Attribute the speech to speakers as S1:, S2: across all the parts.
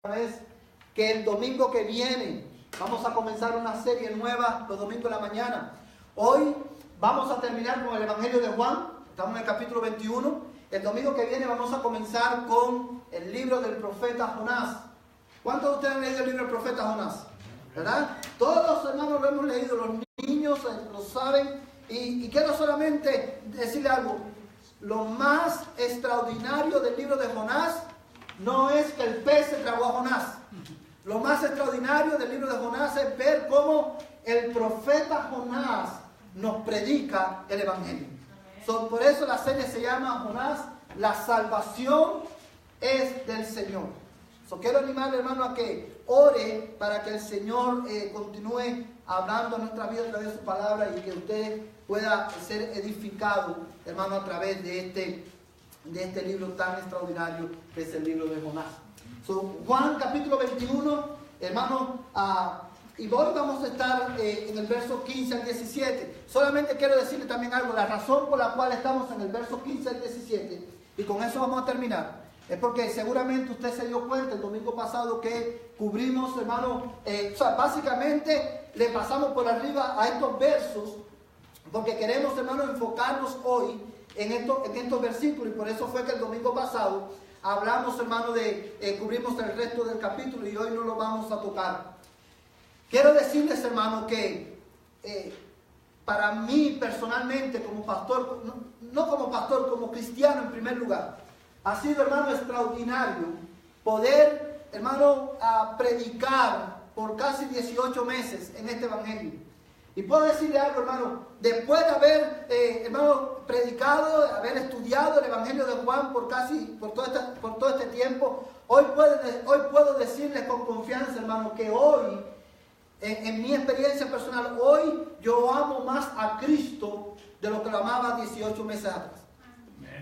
S1: vez que el domingo que viene vamos a comenzar una serie nueva los domingos de la mañana. Hoy vamos a terminar con el Evangelio de Juan, estamos en el capítulo 21. El domingo que viene vamos a comenzar con el libro del profeta Jonás. ¿Cuántos de ustedes han leído el libro del profeta Jonás? ¿Verdad? Todos los hermanos lo hemos leído, los niños lo saben. Y quiero solamente decirle algo. Lo más extraordinario del libro de Jonás no es que el pez se tragó a Jonás. Lo más extraordinario del libro de Jonás es ver cómo el profeta Jonás nos predica el Evangelio. Por eso la serie se llama Jonás, la salvación es del Señor. Quiero animarle, hermano, a que ore para que el Señor continúe hablando a nuestra vida a través de su palabra y que usted pueda ser edificado, hermano, a través de este libro tan extraordinario que es el libro de Jonás. Juan capítulo 21, hermano, y hoy vamos a estar en el verso 15 al 17. Solamente quiero decirle también algo, la razón por la cual estamos en el verso 15 al 17, y con eso vamos a terminar, es porque seguramente usted se dio cuenta el domingo pasado que cubrimos, hermano, básicamente le pasamos por arriba a estos versos, porque queremos, hermano, enfocarnos hoy en estos versículos, y por eso fue que el domingo pasado hablamos, hermano, cubrimos el resto del capítulo y hoy no lo vamos a tocar. Quiero decirles, hermano, que para mí personalmente como pastor, no como pastor, como cristiano en primer lugar, ha sido, hermano, extraordinario poder, hermano, predicar por casi 18 meses en este evangelio. Y puedo decirle algo, hermano, después de haber, hermano, predicado, haber estudiado el Evangelio de Juan por todo este tiempo, hoy puedo decirles con confianza, hermano, que hoy, en mi experiencia personal, hoy yo amo más a Cristo de lo que lo amaba 18 meses atrás.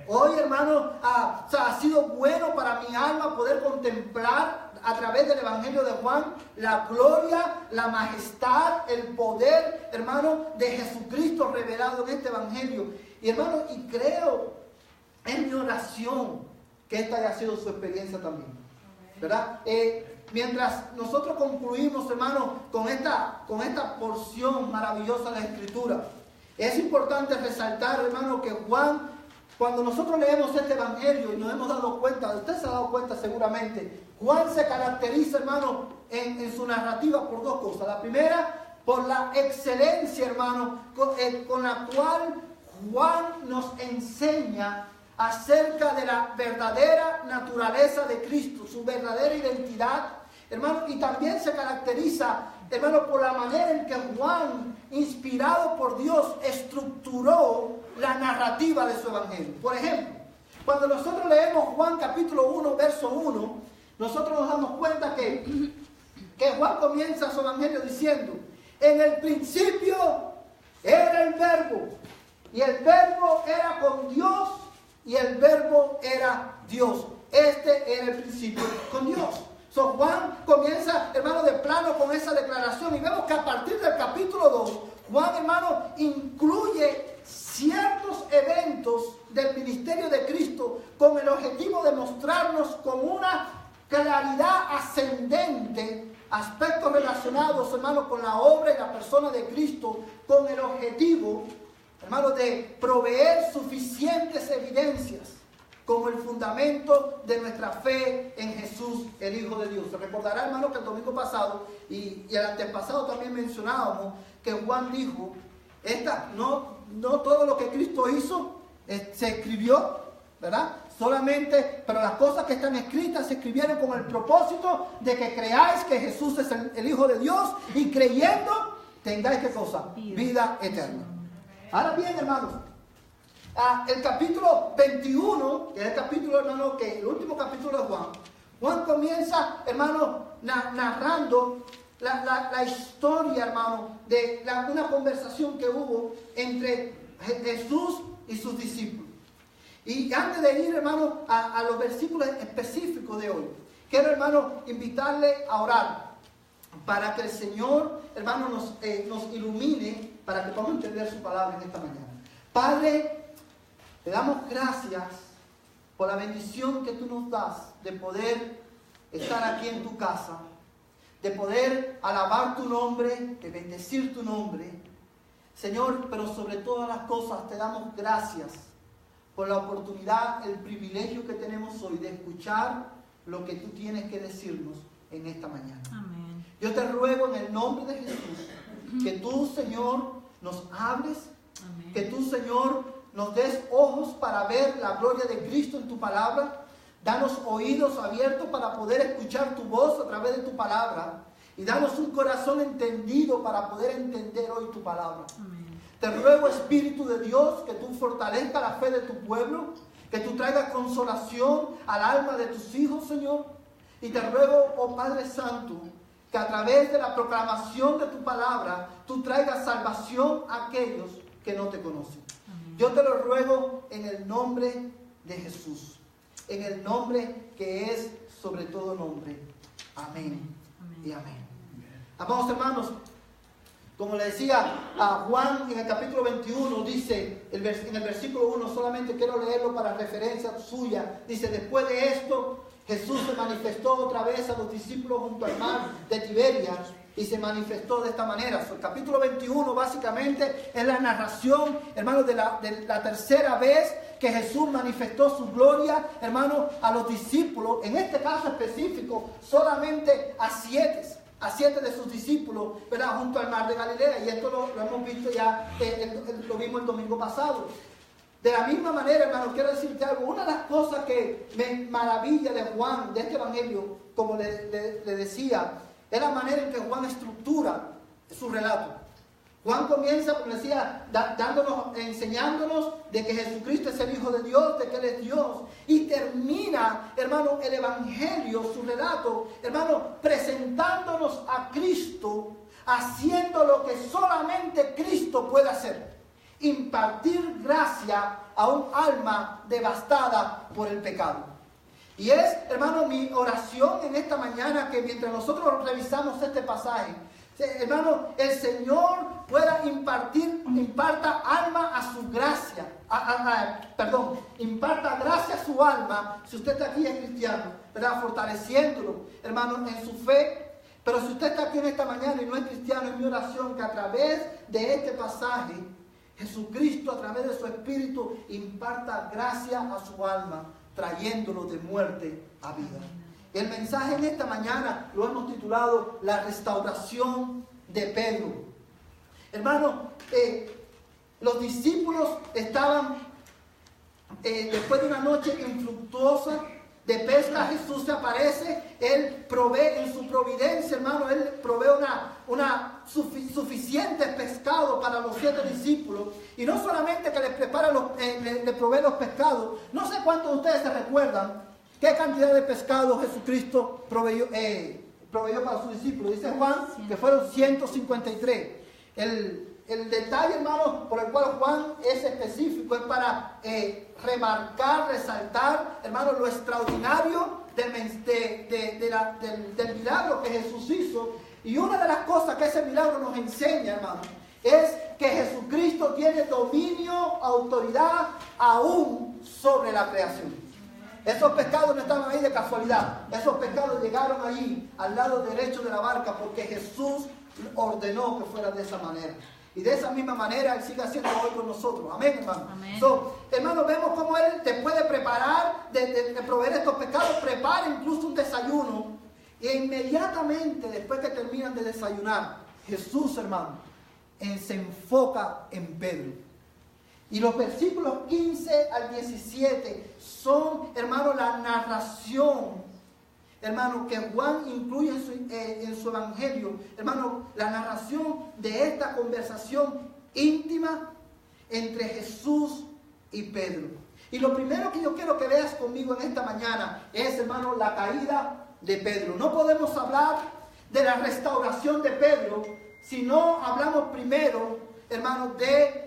S1: Hoy, hermano, ha sido bueno para mi alma poder contemplar a través del Evangelio de Juan la gloria, la majestad, el poder, hermano, de Jesucristo revelado en este Evangelio. Y, hermano, y creo en mi oración que esta haya sido su experiencia también, ¿verdad? Mientras nosotros concluimos, hermano, con esta porción maravillosa de la Escritura, es importante resaltar, hermano, que Juan, cuando nosotros leemos este evangelio y nos hemos dado cuenta, usted se ha dado cuenta seguramente, Juan se caracteriza, hermano, en su narrativa por dos cosas. La primera, por la excelencia, hermano, con la cual Juan nos enseña acerca de la verdadera naturaleza de Cristo, su verdadera identidad, hermano, y también se caracteriza, hermano, por la manera en que Juan, inspirado por Dios, estructuró la narrativa de su evangelio. Por ejemplo, cuando nosotros leemos Juan capítulo 1, verso 1, nosotros nos damos cuenta que Juan comienza su evangelio diciendo: en el principio era el verbo, y el verbo era con Dios, y el verbo era Dios. Este era el principio con Dios. Juan comienza, hermano, de plano con esa declaración, y vemos que a partir del capítulo 2, Juan, hermano, incluye ciertos eventos del ministerio de Cristo con el objetivo de mostrarnos con una claridad ascendente aspectos relacionados, hermano, con la obra y la persona de Cristo, con el objetivo, hermano, de proveer suficientes evidencias como el fundamento de nuestra fe en Jesús, el Hijo de Dios. Se recordará, hermano, que el domingo pasado y el antepasado también mencionábamos que Juan dijo, no todo lo que Cristo hizo se escribió, ¿verdad? Solamente, pero las cosas que están escritas se escribieron con el propósito de que creáis que Jesús es el Hijo de Dios, y creyendo tengáis, ¿qué cosa? Vida eterna. Ahora bien, hermanos, el capítulo 21, que es el capítulo, hermano, que el último capítulo de Juan comienza, hermano, narrando la historia, hermano, de una conversación que hubo entre Jesús y sus discípulos. Y antes de ir, hermano, a los versículos específicos de hoy, quiero, hermano, invitarle a orar para que el Señor, hermano, nos ilumine para que podamos entender su palabra en esta mañana. Padre, te damos gracias por la bendición que tú nos das de poder estar aquí en tu casa, de poder alabar tu nombre, de bendecir tu nombre. Señor, pero sobre todas las cosas te damos gracias por la oportunidad, el privilegio que tenemos hoy de escuchar lo que tú tienes que decirnos en esta mañana.
S2: Amén.
S1: Yo te ruego en el nombre de Jesús que tú, Señor, nos hables,
S2: Amén.
S1: que tú, Señor, nos des ojos para ver la gloria de Cristo en tu palabra. Danos oídos abiertos para poder escuchar tu voz a través de tu palabra. Y danos un corazón entendido para poder entender hoy tu palabra.
S2: Amén.
S1: Te ruego, Espíritu de Dios, que tú fortalezcas la fe de tu pueblo, que tú traigas consolación al alma de tus hijos, Señor. Y te ruego, oh Padre Santo, que a través de la proclamación de tu palabra, tú traigas salvación a aquellos que no te conocen.
S2: Amén.
S1: Yo te lo ruego en el nombre de Jesús, en el nombre que es sobre todo nombre. Amén.
S2: Amén.
S1: Y amén. Amados hermanos, como le decía a Juan en el capítulo 21, dice en el versículo 1, solamente quiero leerlo para referencia suya, dice: después de esto, Jesús se manifestó otra vez a los discípulos junto al mar de Tiberias y se manifestó de esta manera. El capítulo 21 básicamente es la narración, hermanos, de la tercera vez que Jesús manifestó su gloria, hermanos, a los discípulos, en este caso específico, solamente a siete de sus discípulos, ¿verdad?, junto al mar de Galilea. Y esto lo hemos visto ya, lo vimos el domingo pasado. De la misma manera, hermano, quiero decirte algo. Una de las cosas que me maravilla de Juan, de este evangelio, como le decía, es la manera en que Juan estructura su relato. Juan comienza, como decía, enseñándonos de que Jesucristo es el Hijo de Dios, de que Él es Dios. Y termina, hermano, el evangelio, su relato, hermano, presentándonos a Cristo, haciendo lo que solamente Cristo puede hacer: impartir gracia a un alma devastada por el pecado. Y es, hermano, mi oración en esta mañana que mientras nosotros revisamos este pasaje, hermano, el Señor pueda imparta alma a su gracia, imparta gracia a su alma, si usted está aquí es cristiano, ¿verdad?, fortaleciéndolo, hermano, en su fe. Pero si usted está aquí en esta mañana y no es cristiano, es mi oración que a través de este pasaje, Jesucristo, a través de su Espíritu, imparta gracia a su alma, trayéndolo de muerte a vida. El mensaje en esta mañana lo hemos titulado La restauración de Pedro. Hermano, los discípulos estaban, después de una noche infructuosa de pesca, Jesús se aparece. Él provee en su providencia, hermano, Él provee suficiente pescado para los 7 discípulos. Y no solamente que les provee los pescados. No sé cuántos de ustedes se recuerdan qué cantidad de pescado Jesucristo proveyó para sus discípulos. Dice Juan que fueron 153. El detalle, hermano, por el cual Juan es específico, es para remarcar, resaltar, hermano, lo extraordinario del milagro que Jesús hizo. Y una de las cosas que ese milagro nos enseña, hermano, es que Jesucristo tiene dominio, autoridad aún sobre la creación. Esos pescados no estaban ahí de casualidad. Esos pescados llegaron allí al lado derecho de la barca porque Jesús ordenó que fuera de esa manera. Y de esa misma manera Él sigue haciendo hoy con nosotros. Amén, hermano.
S2: Amén.
S1: Hermano, vemos cómo Él, después de preparar, de proveer estos pescados, prepara incluso un desayuno. Y inmediatamente, después que terminan de desayunar, Jesús, hermano, se enfoca en Pedro. Y los versículos 15 al 17 son, hermano, la narración, hermano, que Juan incluye en su evangelio, hermano, la narración de esta conversación íntima entre Jesús y Pedro. Y lo primero que yo quiero que veas conmigo en esta mañana es, hermano, la caída de Pedro. No podemos hablar de la restauración de Pedro si no hablamos primero, hermano, de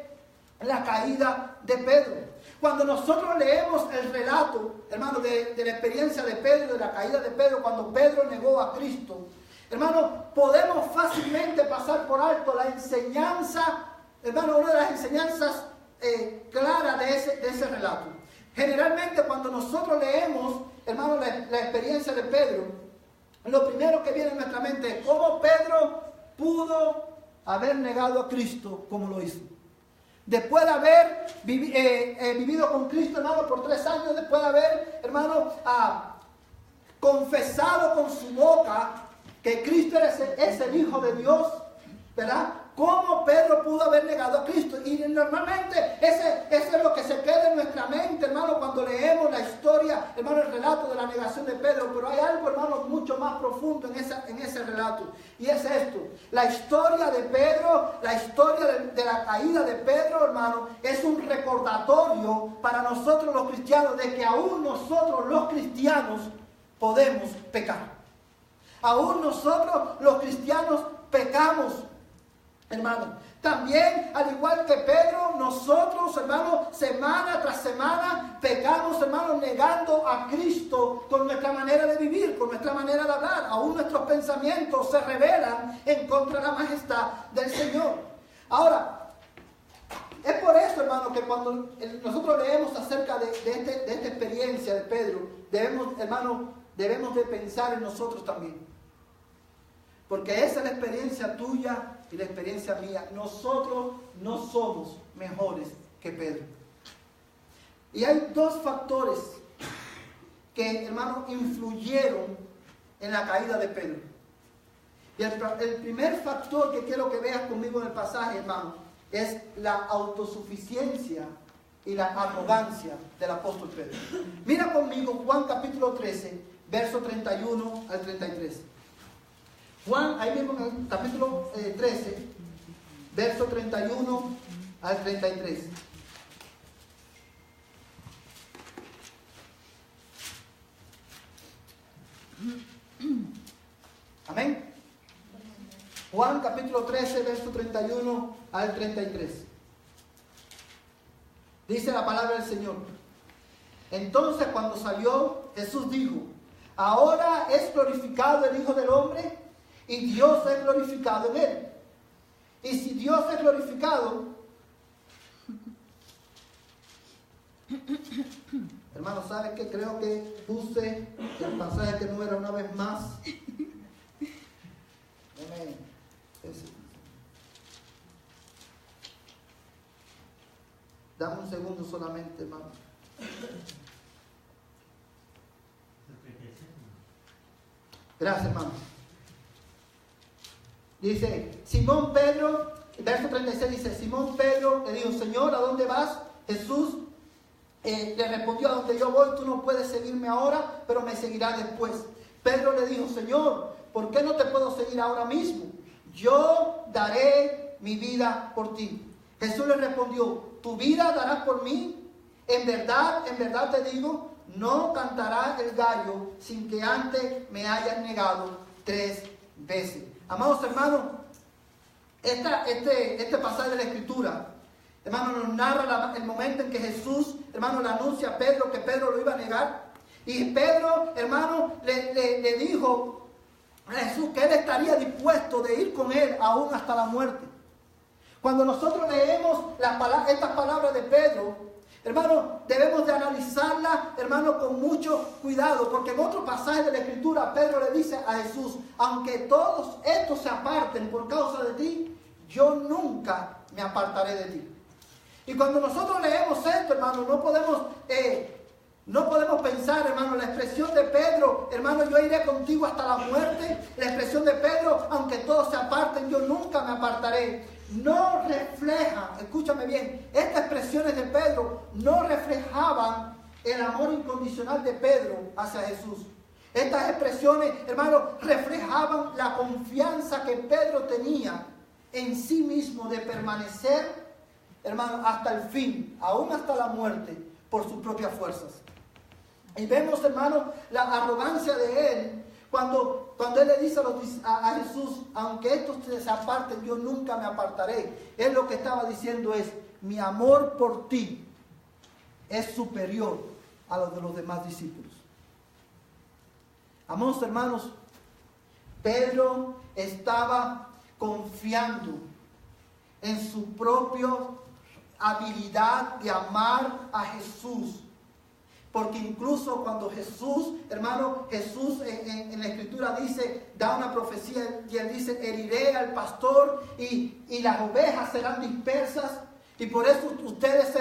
S1: la caída de Pedro. Cuando nosotros leemos el relato, hermano, de la experiencia de Pedro, de la caída de Pedro, cuando Pedro negó a Cristo, hermano, podemos fácilmente pasar por alto la enseñanza, hermano, una de las enseñanzas claras de ese relato. Generalmente cuando nosotros leemos, hermano, la experiencia de Pedro, lo primero que viene a nuestra mente es cómo Pedro pudo haber negado a Cristo como lo hizo. Después de haber vivido con Cristo, hermano, por 3 años, después de haber, hermano, confesado con su boca que Cristo es el Hijo de Dios, ¿verdad? ¿Cómo Pedro pudo haber negado a Cristo? Y normalmente ese es lo que se queda en nuestra mente, hermano, cuando leemos la historia, hermano, el relato de la negación de Pedro. Pero hay algo, hermano, mucho más profundo en ese relato. Y es esto: la historia de Pedro, la historia de la caída de Pedro, hermano, es un recordatorio para nosotros los cristianos de que aún nosotros los cristianos podemos pecar. Aún nosotros los cristianos pecamos, hermano. También, al igual que Pedro, nosotros, hermano, semana tras semana pecamos, hermano, negando a Cristo con nuestra manera de vivir, con nuestra manera de hablar. Aún nuestros pensamientos se rebelan en contra de la majestad del Señor. Ahora, es por eso, hermano, que cuando nosotros leemos acerca de esta experiencia de Pedro, debemos de pensar en nosotros también. Porque esa es la experiencia tuya y la experiencia mía. Nosotros no somos mejores que Pedro. Y hay 2 factores que, hermano, influyeron en la caída de Pedro. Y el primer factor que quiero que veas conmigo en el pasaje, hermano, es la autosuficiencia y la arrogancia del apóstol Pedro. Mira conmigo Juan capítulo 13, verso 31 al 33. Juan, ahí mismo en el capítulo 13, verso 31 al 33. Amén. Juan capítulo 13, verso 31 al 33. Dice la palabra del Señor: entonces cuando salió, Jesús dijo: ahora es glorificado el Hijo del Hombre, y Dios es glorificado en él. Y si Dios es glorificado, hermano, ¿sabes qué? Creo que puse el pasaje que no era una vez más. Dame un segundo solamente, hermano. Gracias, hermano. Dice, Simón Pedro, verso 36 dice, Simón Pedro le dijo: Señor, ¿a dónde vas? Jesús le respondió: a donde yo voy, tú no puedes seguirme ahora, pero me seguirás después. Pedro le dijo: Señor, ¿por qué no te puedo seguir ahora mismo? Yo daré mi vida por ti. Jesús le respondió: ¿tu vida darás por mí? En verdad te digo, no cantará el gallo sin que antes me hayas negado 3 veces. Amados hermanos, este pasaje de la Escritura, hermano, nos narra el momento en que Jesús, hermano, le anuncia a Pedro que Pedro lo iba a negar. Y Pedro, hermano, le dijo a Jesús que él estaría dispuesto de ir con él aún hasta la muerte. Cuando nosotros leemos estas palabras de Pedro, hermano, debemos de analizarlas, hermano, con mucho cuidado, porque en otro pasaje de la Escritura Pedro le dice a Jesús: aunque todos estos se aparten por causa de ti, yo nunca me apartaré de ti. Y cuando nosotros leemos esto, hermano, no podemos pensar, hermano, la expresión de Pedro: hermano, yo iré contigo hasta la muerte. La expresión de Pedro: aunque todos se aparten, yo nunca me apartaré. No reflejan, escúchame bien, estas expresiones de Pedro no reflejaban el amor incondicional de Pedro hacia Jesús. Estas expresiones, hermano, reflejaban la confianza que Pedro tenía en sí mismo de permanecer, hermano, hasta el fin, aún hasta la muerte, por sus propias fuerzas. Y vemos, hermano, la arrogancia de él cuando él le dice a Jesús: aunque estos se aparten, yo nunca me apartaré. Él lo que estaba diciendo es: mi amor por ti es superior a los de los demás discípulos. Amados hermanos, Pedro estaba confiando en su propia habilidad de amar a Jesús. Porque incluso cuando Jesús, hermano, Jesús en la Escritura dice, da una profecía y él dice, heriré al pastor y las ovejas serán dispersas. Y por eso ustedes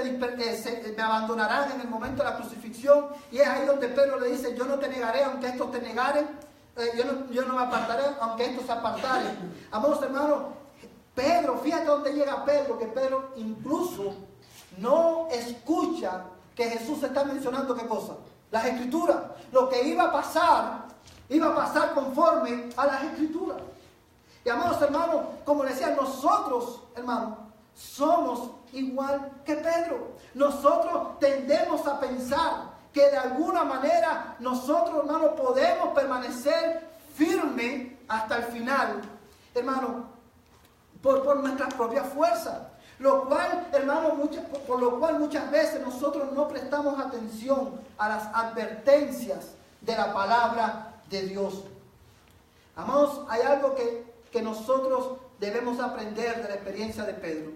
S1: me abandonarán en el momento de la crucifixión. Y es ahí donde Pedro le dice, yo no te negaré aunque estos te negaren. Yo no me apartaré aunque estos se apartaren. Amados hermanos, Pedro, fíjate dónde llega Pedro, que Pedro incluso no escucha que Jesús está mencionando ¿qué cosa? Las Escrituras. Lo que iba a pasar conforme a las Escrituras. Y amados hermanos, como les decía, nosotros, hermanos, somos igual que Pedro. Nosotros tendemos a pensar que de alguna manera nosotros, hermanos, podemos permanecer firmes hasta el final, hermanos, por nuestra propia fuerza. Lo cual, hermanos, por lo cual muchas veces nosotros no prestamos atención a las advertencias de la palabra de Dios. Amados, hay algo que nosotros debemos aprender de la experiencia de Pedro.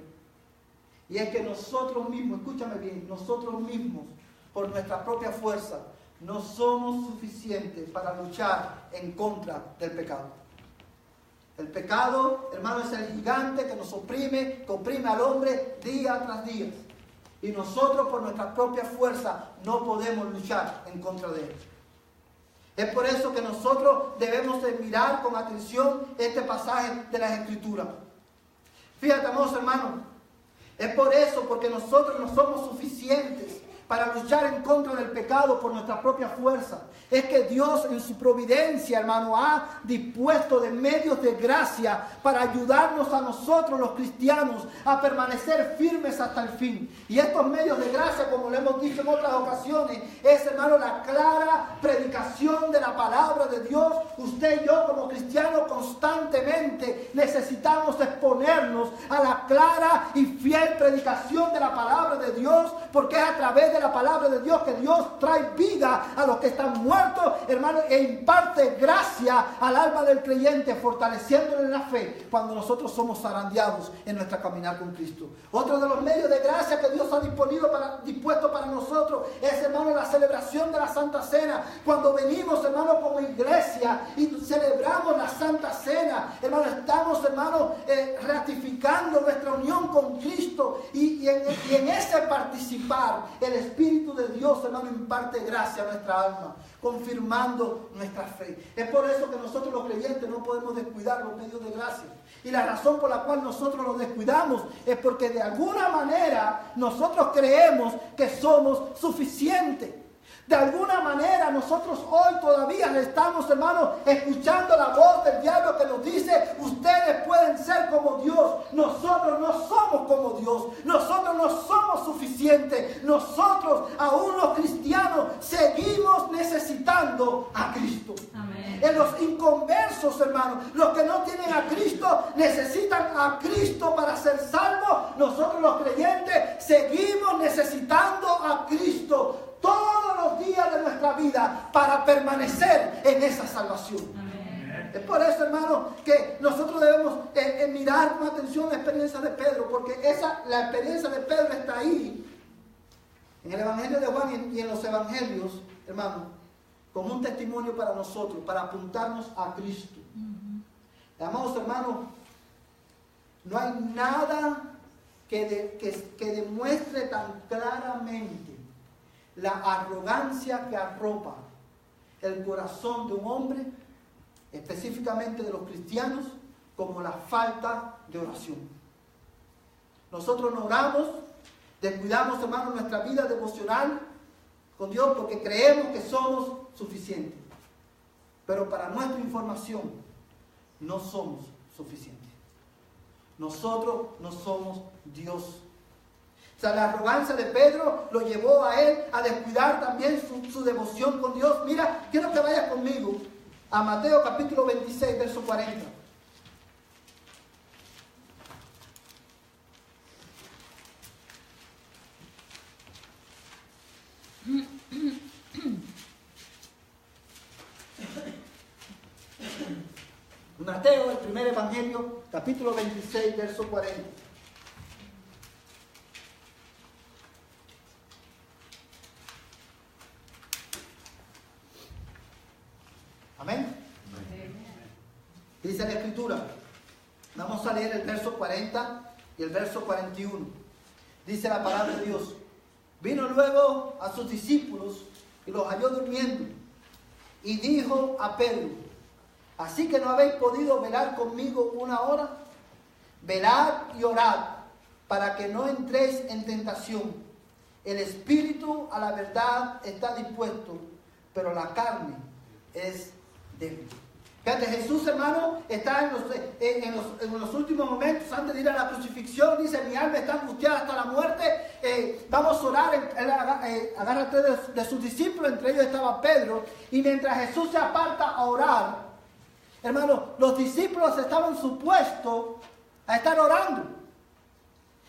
S1: Y es que nosotros mismos, escúchame bien, nosotros mismos, por nuestra propia fuerza, no somos suficientes para luchar en contra del pecado. El pecado, hermano, es el gigante que nos oprime, que oprime al hombre día tras día. Y nosotros por nuestra propia fuerza no podemos luchar en contra de él. Es por eso que nosotros debemos de mirar con atención este pasaje de las Escrituras. Fíjate, amados hermanos, es por eso, porque nosotros no somos suficientes para luchar en contra del pecado por nuestra propia fuerza. Es que Dios en su providencia, hermano, ha dispuesto de medios de gracia para ayudarnos a nosotros los cristianos a permanecer firmes hasta el fin. Y estos medios de gracia, como lo hemos dicho en otras ocasiones, es, hermano, la clara predicación de la palabra de Dios. Usted y yo como cristianos constantemente necesitamos exponernos a la clara y fiel predicación de la palabra de Dios, porque es a través de la palabra de Dios que Dios trae vida a los que están muertos, hermano, e imparte gracia al alma del creyente, fortaleciéndole en la fe cuando nosotros somos zarandeados en nuestra caminar con Cristo. Otro de los medios de gracia que Dios ha dispuesto para nosotros es, hermano, la celebración de la Santa Cena. Cuando venimos, hermano, como iglesia y celebramos la Santa Cena, hermano, estamos, hermano, ratificando nuestra unión con Cristo y en ese participar, el Espíritu de Dios, hermano, imparte gracia a nuestra alma, confirmando nuestra fe. Es por eso que nosotros los creyentes no podemos descuidar los medios de gracia. Y la razón por la cual nosotros los descuidamos es porque de alguna manera nosotros creemos que somos suficientes. De alguna manera nosotros hoy todavía estamos, hermanos, escuchando la voz del diablo que nos dice, ustedes pueden ser como Dios. Nosotros no somos como Dios. Nosotros no somos suficientes. Nosotros, aún los cristianos, seguimos necesitando a Cristo. Amén. En los inconversos, hermanos, los que no tienen a Cristo, necesitan a Cristo para ser salvos. Nosotros los creyentes seguimos necesitando a Cristo todos los días de nuestra vida para permanecer en esa salvación. Amén. Es por eso, hermano, que nosotros debemos mirar con atención la experiencia de Pedro, porque la experiencia de Pedro está ahí, en el Evangelio de Juan y en los Evangelios, hermano, como un testimonio para nosotros, para apuntarnos a Cristo. Amados hermanos, no hay nada que demuestre tan claramente la arrogancia que arropa el corazón de un hombre, específicamente de los cristianos, como la falta de oración. Nosotros no oramos, descuidamos, hermanos, nuestra vida devocional con Dios porque creemos que somos suficientes. Pero para nuestra información, no somos suficientes. Nosotros no somos Dios. O sea, la arrogancia de Pedro lo llevó a él a descuidar también su devoción con Dios. Mira, quiero que vayas conmigo a Mateo capítulo 26, verso 40. Mateo, el primer evangelio, capítulo 26, verso 40. Dice la Escritura, vamos a leer el verso 40 y el verso 41. Dice la palabra de Dios. Vino luego a sus discípulos y los halló durmiendo. Y dijo a Pedro, ¿así que no habéis podido velar conmigo una hora? Velad y orad, para que no entréis en tentación. El espíritu a la verdad está dispuesto, pero la carne es débil. Fíjate, Jesús, hermano, está en los últimos momentos antes de ir a la crucifixión. Dice, mi alma está angustiada hasta la muerte. Vamos a orar. Agárrate de sus discípulos, entre ellos estaba Pedro. Y mientras Jesús se aparta a orar, hermano, los discípulos estaban supuestos a estar orando.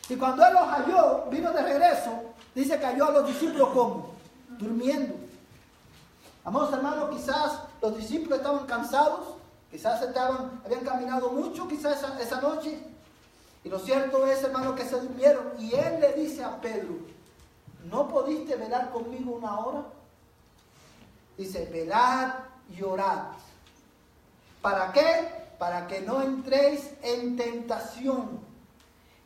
S1: Y cuando él los halló, vino de regreso, dice que halló a los discípulos como durmiendo. Amados hermanos, quizás los discípulos estaban cansados, quizás habían caminado mucho, quizás esa noche. Y lo cierto es, hermano, que se durmieron. Y él le dice a Pedro, ¿no pudiste velar conmigo una hora? Dice, velad y orad. ¿Para qué? Para que no entréis en tentación.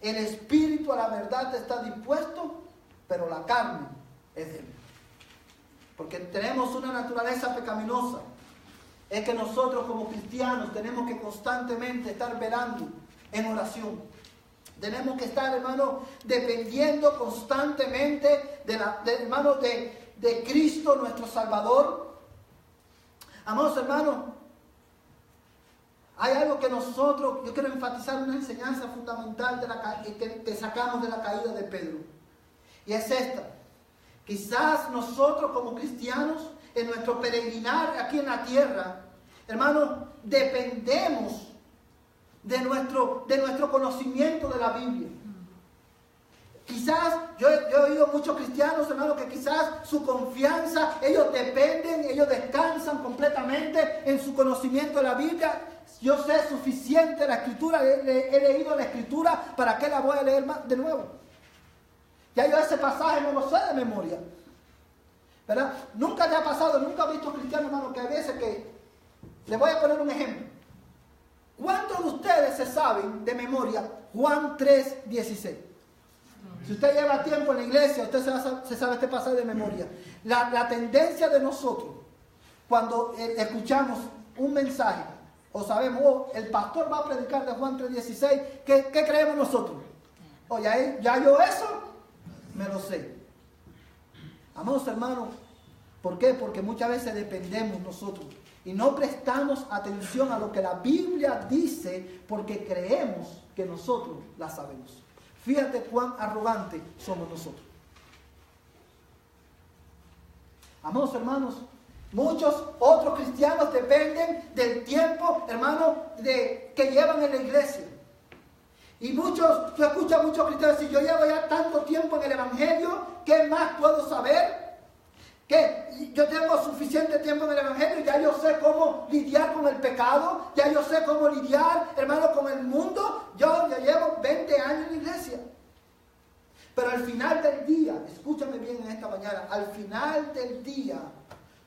S1: El espíritu a la verdad está dispuesto, pero la carne es débil. Porque tenemos una naturaleza pecaminosa. Es que nosotros como cristianos tenemos que constantemente estar velando en oración. Tenemos que estar, hermano, dependiendo constantemente de Cristo, nuestro Salvador. Amados hermanos, hay algo que nosotros, yo quiero enfatizar una enseñanza fundamental que sacamos de la caída de Pedro. Y es esta. Quizás nosotros como cristianos, en nuestro peregrinar aquí en la tierra, hermanos, dependemos de nuestro conocimiento de la Biblia. Quizás, yo he oído muchos cristianos, hermanos, que quizás su confianza, ellos dependen, ellos descansan completamente en su conocimiento de la Biblia. Yo sé suficiente la Escritura, he leído la Escritura, ¿para qué la voy a leer de nuevo? Ya yo ese pasaje no lo sé de memoria, ¿verdad? Nunca te ha pasado, nunca he visto cristianos, hermano, que a veces les voy a poner un ejemplo. ¿Cuántos de ustedes se saben de memoria Juan 3:16? Si usted lleva tiempo en la iglesia, usted se sabe este pasaje de memoria. La tendencia de nosotros, cuando escuchamos un mensaje, o sabemos, el pastor va a predicar de Juan 3:16, ¿qué creemos nosotros? Oye, ya yo eso me lo sé. Amados hermanos, ¿por qué? Porque muchas veces dependemos nosotros y no prestamos atención a lo que la Biblia dice porque creemos que nosotros la sabemos. Fíjate cuán arrogantes somos nosotros. Amados hermanos, muchos otros cristianos dependen del tiempo, hermano, que llevan en la iglesia. Y tú escuchas a muchos cristianos decir, yo llevo ya tanto tiempo en el Evangelio, ¿qué más puedo saber? Que yo tengo suficiente tiempo en el Evangelio, ya yo sé cómo lidiar con el pecado, ya yo sé cómo lidiar, hermano, con el mundo. Yo llevo 20 años en la iglesia. Pero al final del día, escúchame bien en esta mañana, al final del día,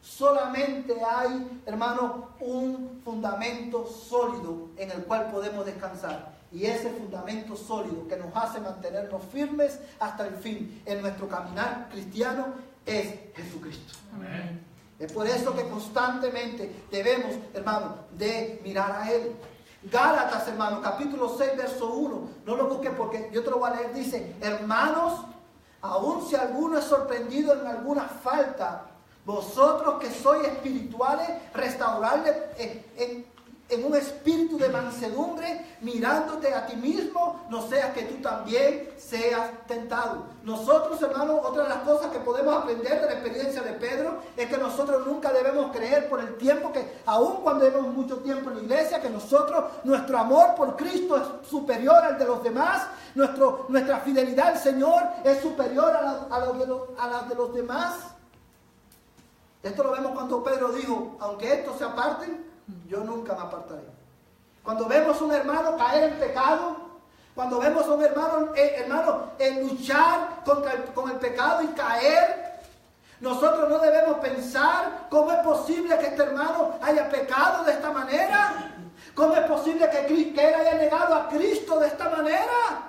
S1: solamente hay, hermano, un fundamento sólido en el cual podemos descansar. Y ese fundamento sólido que nos hace mantenernos firmes hasta el fin en nuestro caminar cristiano es Jesucristo. Amén. Es por eso que constantemente debemos, hermano, de mirar a Él. Gálatas, hermano, capítulo 6, verso 1. No lo busques porque yo te lo voy a leer. Dice, hermanos, aun si alguno es sorprendido en alguna falta, vosotros que sois espirituales, restaurarle en un espíritu de mansedumbre, mirándote a ti mismo, no seas que tú también seas tentado. Nosotros, hermanos, otra de las cosas que podemos aprender de la experiencia de Pedro es que nosotros nunca debemos creer por el tiempo que, aun cuando llevamos mucho tiempo en la iglesia, que nuestro amor por Cristo es superior al de los demás, nuestra fidelidad al Señor es superior a la de los demás. Esto lo vemos cuando Pedro dijo, aunque estos se aparten, yo nunca me apartaré. Cuando vemos a un hermano caer en pecado, cuando vemos a un hermano luchar con el pecado y caer, nosotros no debemos pensar cómo es posible que este hermano haya pecado de esta manera. ¿Cómo es posible negado a Cristo de esta manera?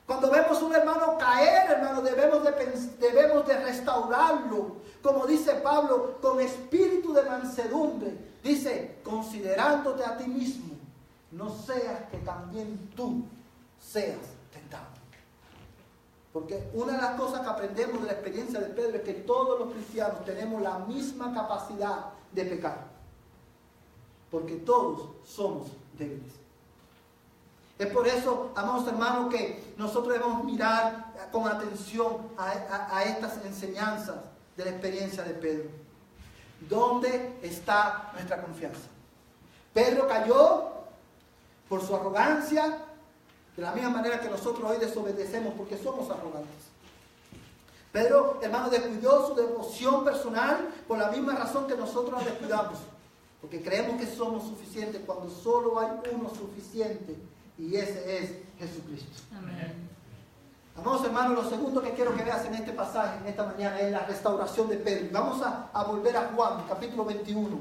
S1: Cuando vemos a un hermano caer, hermano, debemos de restaurarlo. Como dice Pablo, con espíritu de mansedumbre. Dice, considerándote a ti mismo, no seas que también tú seas tentado. Porque una de las cosas que aprendemos de la experiencia de Pedro es que todos los cristianos tenemos la misma capacidad de pecar. Porque todos somos débiles. Es por eso, amados hermanos, que nosotros debemos mirar con atención a estas enseñanzas de la experiencia de Pedro. ¿Dónde está nuestra confianza? Pedro cayó por su arrogancia, de la misma manera que nosotros hoy desobedecemos porque somos arrogantes. Pedro, hermano, descuidó su devoción personal por la misma razón que nosotros la descuidamos. Porque creemos que somos suficientes cuando solo hay uno suficiente. Y ese es Jesucristo.
S2: Amén.
S1: Amados hermanos, lo segundo que quiero que veas en este pasaje, en esta mañana, es la restauración de Pedro. Vamos a volver a Juan, capítulo 21.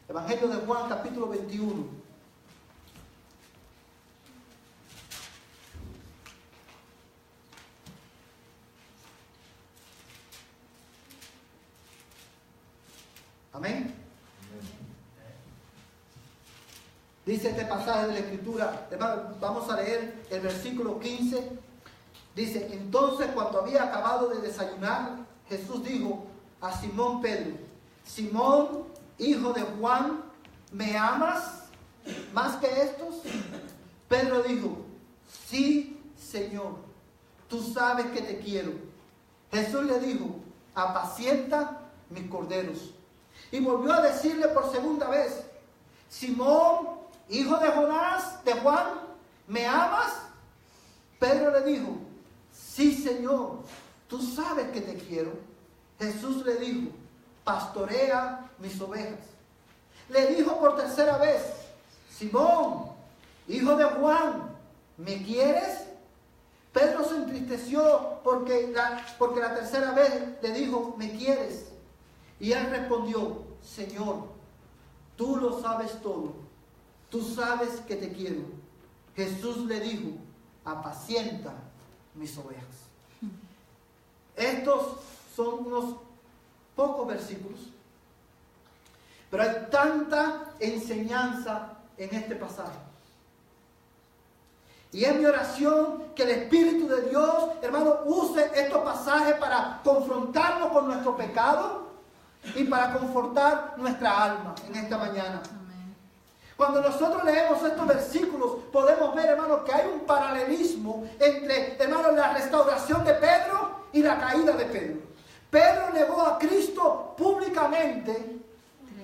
S1: Evangelio de Juan, capítulo 21. Amén. Dice este pasaje de la Escritura, hermano, vamos a leer el versículo 15. Dice, entonces cuando había acabado de desayunar, Jesús dijo a Simón Pedro, Simón, hijo de Juan, ¿me amas más que estos? Pedro dijo, sí, Señor, tú sabes que te quiero. Jesús le dijo, apacienta mis corderos. Y volvió a decirle por segunda vez, Simón, hijo de Jonás, de Juan, ¿me amas? Pedro le dijo, sí, Señor, tú sabes que te quiero. Jesús le dijo, pastorea mis ovejas. Le dijo por tercera vez, Simón, hijo de Juan, ¿me quieres? Pedro se entristeció porque la tercera vez le dijo, ¿me quieres? Y él respondió, Señor, tú lo sabes todo, tú sabes que te quiero. Jesús le dijo, apacienta mis ovejas. Estos son unos pocos versículos, pero hay tanta enseñanza en este pasaje. Y es mi oración que el Espíritu de Dios, hermano, use estos pasajes para confrontarnos con nuestro pecado y para confortar nuestra alma en esta mañana.
S2: Amén.
S1: Cuando nosotros leemos estos versículos, podemos ver, hermano, que hay un paralelismo entre, hermano, la restauración de Pedro y la caída de Pedro. Pedro negó a Cristo públicamente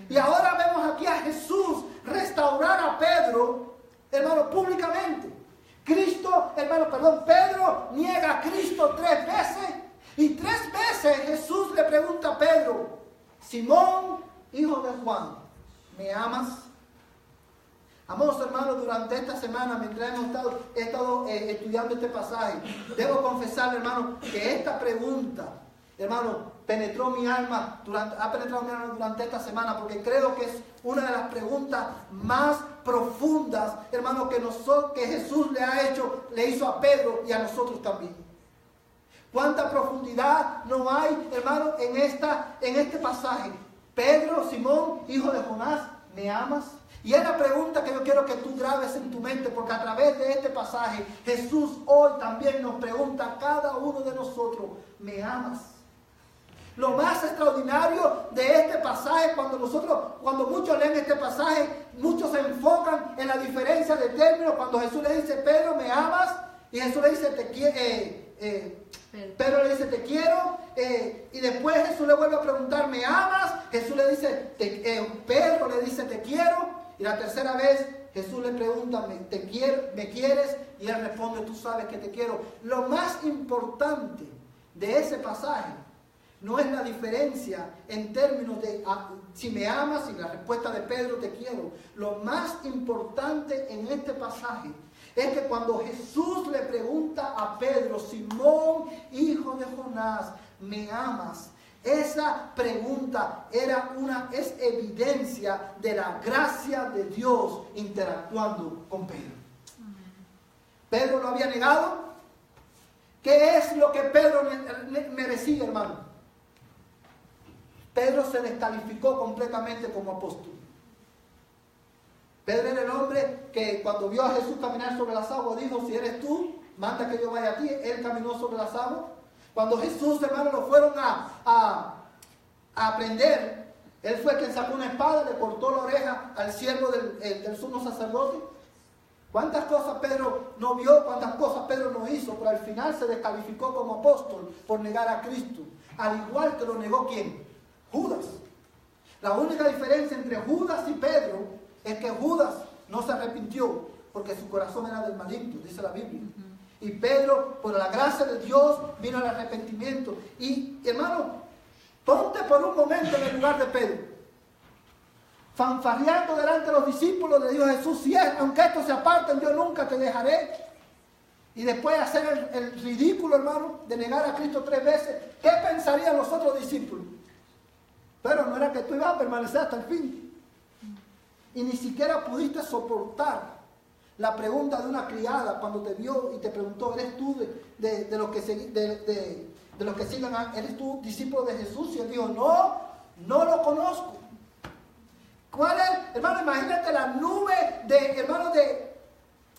S1: y ahora vemos aquí a Jesús restaurar a Pedro, hermano, públicamente. Pedro niega a Cristo 3 veces y 3 veces Jesús le pregunta a Pedro, Simón, hijo de Juan, ¿me amas? Amados hermanos, durante esta semana, mientras he estado estudiando este pasaje, debo confesar, hermano, que esta pregunta, hermano, ha penetrado mi alma durante esta semana, porque creo que es una de las preguntas más profundas, hermano, que Jesús le hizo a Pedro y a nosotros también. ¿Cuánta profundidad no hay, hermano, en este pasaje? Pedro, Simón, hijo de Jonás, ¿me amas? Y es la pregunta que yo quiero que tú grabes en tu mente, porque a través de este pasaje, Jesús hoy también nos pregunta a cada uno de nosotros, ¿me amas? Lo más extraordinario de este pasaje, cuando muchos leen este pasaje, muchos se enfocan en la diferencia de términos. Cuando Jesús le dice, Pedro, ¿me amas? Y Jesús le dice, Pedro le dice, te quiero. Y después Jesús le vuelve a preguntar, ¿me amas? Jesús le dice, Pedro le dice, te quiero. Y la tercera vez Jesús le pregunta, ¿me quieres? Y él responde, tú sabes que te quiero. Lo más importante de ese pasaje no es la diferencia en términos de si me amas y la respuesta de Pedro, te quiero. Lo más importante en este pasaje es que cuando Jesús le pregunta a Pedro, Simón, hijo de Jonás, ¿me amas? Esa pregunta es evidencia de la gracia de Dios interactuando con Pedro. Pedro lo había negado. ¿Qué es lo que Pedro merecía, hermano? Pedro se descalificó completamente como apóstol. Pedro era el hombre que cuando vio a Jesús caminar sobre las aguas dijo: si eres tú, manda que yo vaya a ti. Él caminó sobre las aguas. Cuando Jesús, hermano, lo fueron a prender, él fue quien sacó una espada, le cortó la oreja al siervo del sumo sacerdote. ¿Cuántas cosas Pedro no vio? ¿Cuántas cosas Pedro no hizo? Pero al final se descalificó como apóstol por negar a Cristo. Al igual que lo negó ¿quién? Judas. La única diferencia entre Judas y Pedro es que Judas no se arrepintió porque su corazón era del maligno, dice la Biblia. Y Pedro, por la gracia de Dios, vino al arrepentimiento. Y hermano, ponte por un momento en el lugar de Pedro. Fanfarreando delante de los discípulos, le dijo a Jesús: si es, aunque estos se aparten, yo nunca te dejaré. Y después de hacer el ridículo, hermano, de negar a Cristo 3 veces, ¿qué pensarían los otros discípulos? Pero no era que tú ibas a permanecer hasta el fin. Y ni siquiera pudiste soportar la pregunta de una criada cuando te vio y te preguntó: ¿eres tú de los que sigan, eres tú discípulo de Jesús? Y él dijo: no lo conozco. ¿Cuál es, hermano? Imagínate la nube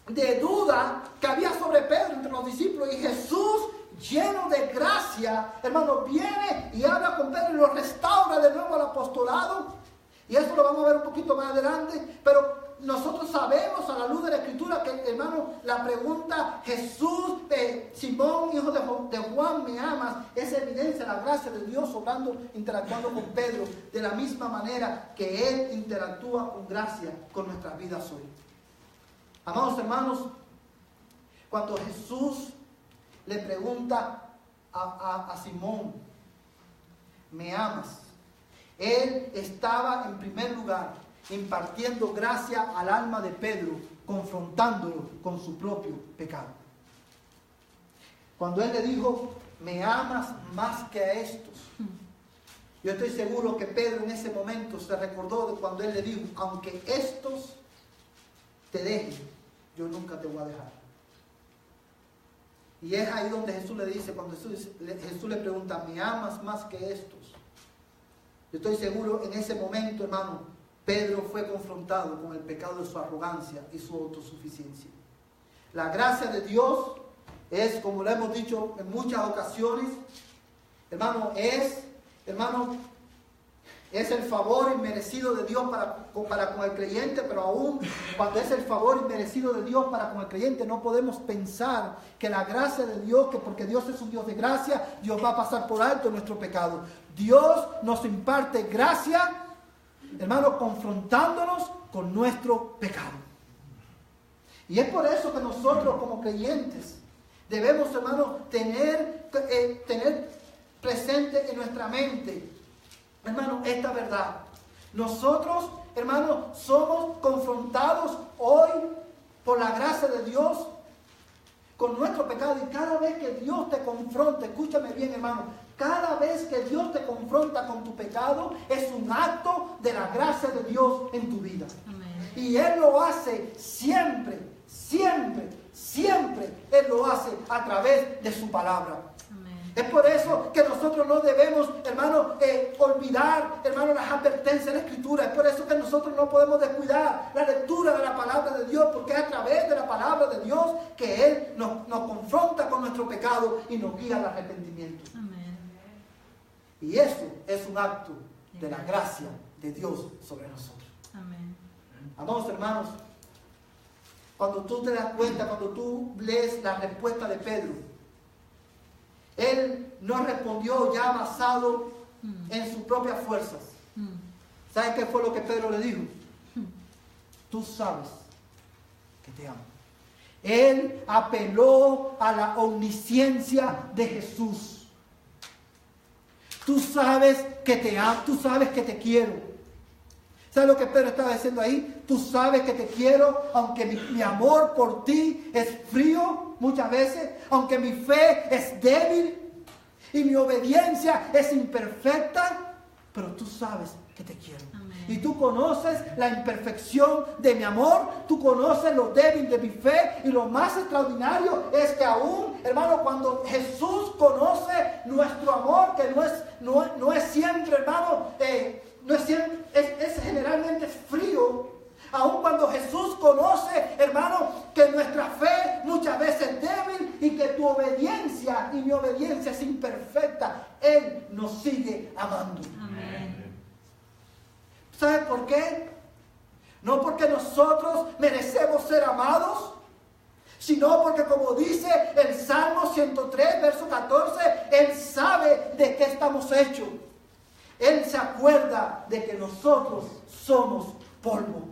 S1: de duda que había sobre Pedro entre los discípulos. Y Jesús, lleno de gracia, hermano, viene y habla con Pedro y lo restaura de nuevo al apostolado. Y eso lo vamos a ver un poquito más adelante. Pero nosotros sabemos a la luz de la Escritura que, hermano, la pregunta: Jesús, Simón, hijo de Juan, ¿me amas? Es evidencia de la gracia de Dios obrando, interactuando con Pedro de la misma manera que Él interactúa con gracia con nuestras vidas hoy. Amados hermanos, cuando Jesús le pregunta a Simón: ¿me amas? Él estaba en primer lugar impartiendo gracia al alma de Pedro, confrontándolo con su propio pecado. Cuando él le dijo: ¿me amas más que a estos? Yo estoy seguro que Pedro en ese momento se recordó de cuando él le dijo: aunque estos te dejen, yo nunca te voy a dejar. Y es ahí donde Jesús le dice, cuando Jesús le pregunta: ¿me amas más que estos? Yo estoy seguro en ese momento, hermano, Pedro fue confrontado con el pecado de su arrogancia y su autosuficiencia. La gracia de Dios es, como lo hemos dicho en muchas ocasiones, hermano, es el favor inmerecido de Dios para con el creyente. Pero aún cuando es el favor inmerecido de Dios para con el creyente, no podemos pensar que la gracia de Dios, que porque Dios es un Dios de gracia, Dios va a pasar por alto nuestro pecado. Dios nos imparte gracia, hermano, confrontándonos con nuestro pecado. Y es por eso que nosotros como creyentes debemos, hermano, tener presente en nuestra mente, hermano, esta verdad. Nosotros, hermano, somos confrontados hoy por la gracia de Dios con nuestro pecado. Y cada vez que Dios te confronta, escúchame bien, hermano, cada vez que Dios te confronta con tu pecado, es un acto de la gracia de Dios en tu vida. Amén. Y Él lo hace siempre, siempre, siempre. Él lo hace a través de su palabra. Amén. Es por eso que nosotros no debemos, hermano, olvidar, hermano, las advertencias de la Escritura. Es por eso que nosotros no podemos descuidar la lectura de la palabra de Dios, porque es a través de la palabra de Dios que Él nos confronta con nuestro pecado y nos guía al arrepentimiento. Amén. Y eso es un acto de la gracia de Dios sobre nosotros. Amén. Amados hermanos, cuando tú te das cuenta, cuando tú lees la respuesta de Pedro, él no respondió ya basado en sus propias fuerzas. ¿Sabes qué fue lo que Pedro le dijo? Tú sabes que te amo. Él apeló a la omnisciencia de Jesús. Tú sabes que te amo, tú sabes que te quiero. ¿Sabes lo que Pedro estaba diciendo ahí? Tú sabes que te quiero, aunque mi amor por ti es frío muchas veces, aunque mi fe es débil. y mi obediencia es imperfecta, pero tú sabes que te quiero.
S2: Amén.
S1: Y tú conoces la imperfección de mi amor, tú conoces lo débil de mi fe, y lo más extraordinario es que aún, hermano, cuando Jesús conoce nuestro amor, que no es siempre, hermano, no es siempre, es generalmente frío. Aun cuando Jesús conoce, hermano, que nuestra fe muchas veces es débil y que tu obediencia y mi obediencia es imperfecta, Él nos sigue amando.
S2: Amén.
S1: ¿Sabe por qué? No porque nosotros merecemos ser amados, sino porque, como dice el Salmo 103, verso 14, Él sabe de qué estamos hechos. Él se acuerda de que nosotros somos polvo.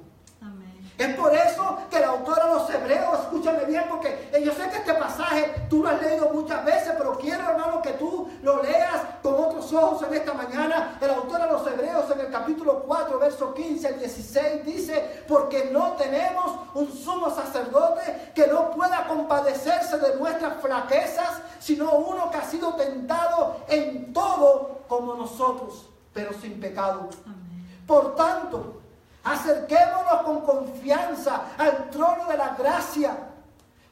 S1: Es por eso que el autor a los Hebreos, escúchame bien, porque yo sé que este pasaje tú lo has leído muchas veces, pero quiero, hermano, que tú lo leas con otros ojos en esta mañana. El autor a los Hebreos en el capítulo 4, verso 15 al 16 dice: porque no tenemos un sumo sacerdote que no pueda compadecerse de nuestras flaquezas, sino uno que ha sido tentado en todo como nosotros, pero sin pecado.
S2: Amén.
S1: Por tanto, acerquémonos con confianza al trono de la gracia